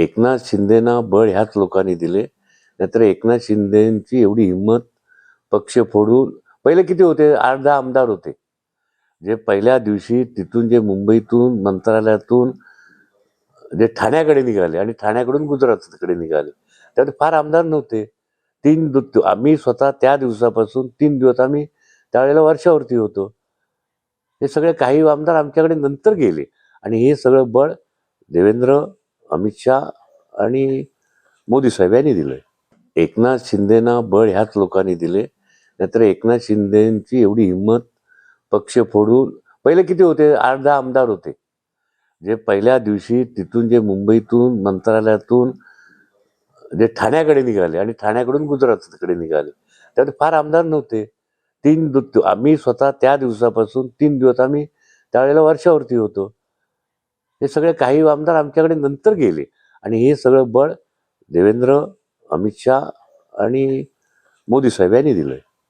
एकनाथ शिंदेना बळ ह्याच लोकांनी दिले. नाहीतर एकनाथ शिंदेची एवढी हिंमत, पक्ष फोडून पहिले किती होते, 8-10 आमदार होते, जे पहिल्या दिवशी तिथून जे मुंबईतून मंत्रालयातून जे ठाण्याकडे निघाले आणि ठाण्याकडून गुजरातकडे निघाले, त्यात फार आमदार नव्हते. 3 आम्ही स्वतः त्या दिवसापासून 3 दिवस आम्ही त्यावेळेला वर्षावरती होतो. हे सगळे काही आमदार आमच्याकडे नंतर गेले आणि हे सगळं बळ देवेंद्र, अमित शाह आणि मोदी साहेब यांनी दिलंय. एकनाथ शिंदेना बळ ह्याच लोकांनी दिले. नाहीतर एकनाथ शिंदेची एवढी हिंमत, पक्ष फोडून पहिले किती होते, 8-10 आमदार होते, जे पहिल्या दिवशी तिथून जे मुंबईतून मंत्रालयातून जे ठाण्याकडे निघाले आणि ठाण्याकडून गुजरातकडे निघाले, त्यात फार आमदार नव्हते. आम्ही स्वतः त्या दिवसापासून 3 दिवस आम्ही त्यावेळेला वर्षावरती होतो. हे सगळे काही आमदार आमच्याकडे नंतर गेले आणि हे सगळं बळ देवेंद्र, अमित शाह आणि मोदी साहेब यांनी दिलंय.